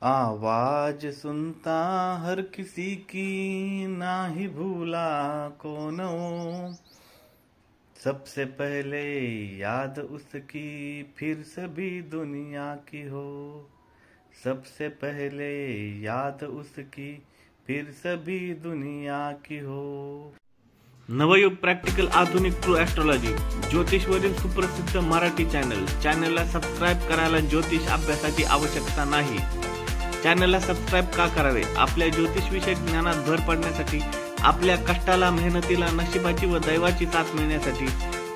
आवाज सुनता हर किसी की, ना ही भूला कौन हो। सबसे पहले याद उसकी, फिर सभी दुनिया की हो। सबसे पहले याद उसकी, फिर सभी दुनिया की हो। नवयुग प्रॅक्टिकल आधुनिक ट्रू ॲस्ट्रॉलॉजी ज्योतिषवरील सुप्रसिद्ध मराठी चॅनलला सबस्क्राईब करायला ज्योतिष अभ्यासाची आवश्यकता नाही। चॅनलला सबस्क्राईब का करावे? आपल्या ज्योतिषविषयक ज्ञानात भर पडण्यासाठी, आपल्या कष्टाला, मेहनतीला, नशिबाची व दैवाची साथ मिळण्यासाठी,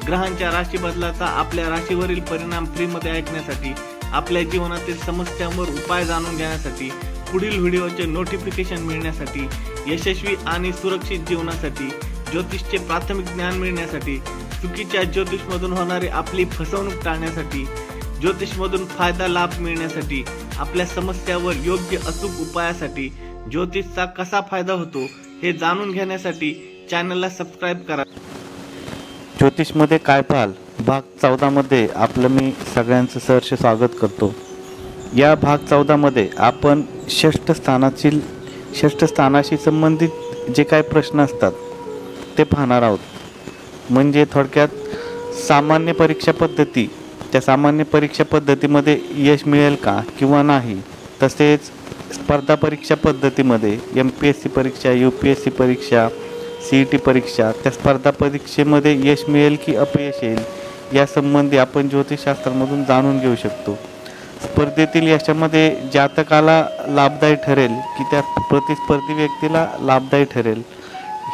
ग्रहांच्या राशी बदलाचा आपल्या राशीवरील परिणाम फ्रीमध्ये ऐकण्यासाठी, आपल्या जीवनातील समस्यांवर उपाय जाणून घेण्यासाठी, पुढील व्हिडिओचे नोटिफिकेशन मिळण्यासाठी, यशस्वी आणि सुरक्षित जीवनासाठी, ज्योतिषचे प्राथमिक ज्ञान मिळण्यासाठी, चुकीच्या ज्योतिषमधून होणारी आपली फसवणूक टाळण्यासाठी, ज्योतिषमधून फायदा लाभ मिळण्यासाठी, आपल्या समस्यावर योग्य अचूक उपायासाठी, ज्योतिषचा कसा फायदा होतो हे जाणून घेण्यासाठी चॅनलला सबस्क्राईब करा। ज्योतिषमध्ये काय पाहाल भाग 14 मध्ये आपलं मी सगळ्यांचं सहर्ष स्वागत करतो। या भाग 14 मध्ये आपण षष्ठ स्थानाशी संबंधित जे काही प्रश्न असतात ते पाहणार आहोत। म्हणजे थोडक्यात सामान्य परीक्षा पद्धती, त्या सामान्य परीक्षा पद्धतीमध्ये यश मिळेल का किंवा नाही, तसेच स्पर्धा परीक्षा पद्धतीमध्ये MPSC परीक्षा, UPSC परीक्षा, CET परीक्षा, त्या स्पर्धा परीक्षेमध्ये यश मिळेल की अपयश येईल यासंबंधी आपण ज्योतिषशास्त्रामधून जाणून घेऊ शकतो। स्पर्धेतील यशामध्ये जातकाला लाभदायी ठरेल की त्या प्रतिस्पर्धी व्यक्तीला लाभदायी ठरेल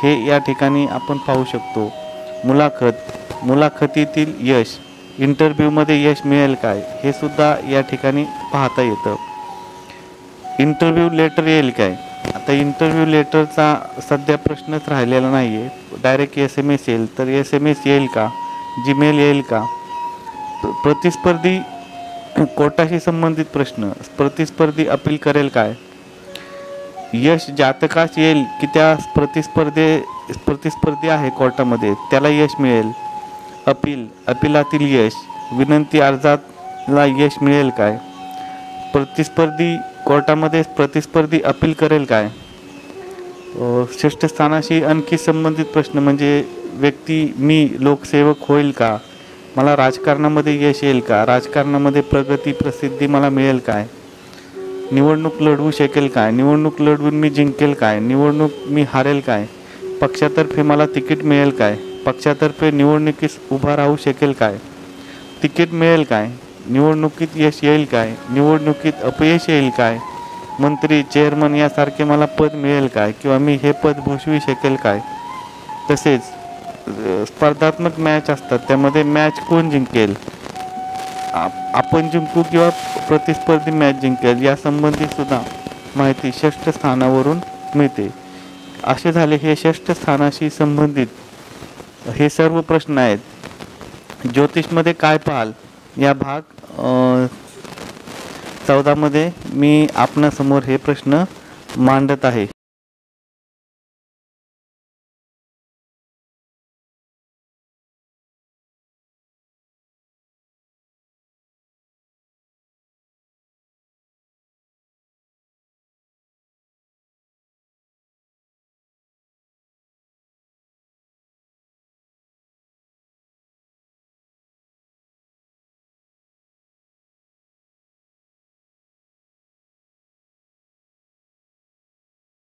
हे या ठिकाणी आपण पाहू शकतो। मुलाखतीतील यश, इंटरव्ह्यूमध्ये यश मिळेल काय हे सुद्धा या ठिकाणी पाहता येतं। इंटरव्ह्यू लेटर येईल काय? आता इंटरव्ह्यू लेटरचा सध्या प्रश्नच राहिलेला नाही आहे। डायरेक्ट SMS येईल, तर SMS येईल का? जीमेल येईल का? प्रतिस्पर्धी कोर्टाशी संबंधित प्रश्न, प्रतिस्पर्धी अपील करेल काय? यश जातकास येईल की त्या प्रतिस्पर्धी आहे कोर्टामध्ये त्याला यश मिळेल? अपिलातील यश, विनंती अर्जाला यश मिळेल काय? प्रतिस्पर्धी कोर्टामध्ये प्रतिस्पर्धी अपील करेल काय? षष्ठ स्थानाशी आणखी संबंधित प्रश्न म्हणजे व्यक्ती मी लोकसेवक होईल का? मला राजकारणामध्ये यश येईल का? राजकारणामध्ये प्रगती प्रसिद्धी मला मिळेल काय? निवडणूक लढवू शकेल काय? निवडणूक लढवून मी जिंकेल काय? निवडणूक मी हारेल काय? पक्षातर्फे मला तिकीट मिळेल काय? पक्षातर्फे निवडणुकीस उभा राहू शकेल काय? तिकीट मिळेल काय? निवडणुकीत यश येईल काय? निवडणुकीत अपयश येईल काय? मंत्री, चेअरमन यासारखे मला पद मिळेल काय? किंवा मी हे पद भूषवू शकेल काय? तसेच स्पर्धात्मक मॅच असतात, त्यामध्ये मॅच कोण जिंकेल? आपण जिंकू किंवा प्रतिस्पर्धी मॅच जिंकेल यासंबंधी सुद्धा माहिती षष्ठ स्थानावरून मिळते। असे झाले हे षष्ठ स्थानाशी संबंधित हे सर्व प्रश्न आहेत। ज्योतिषमध्ये काय पाहाल या भाग 14 मध्ये मी आपणासमोर हे प्रश्न मांडत आहे।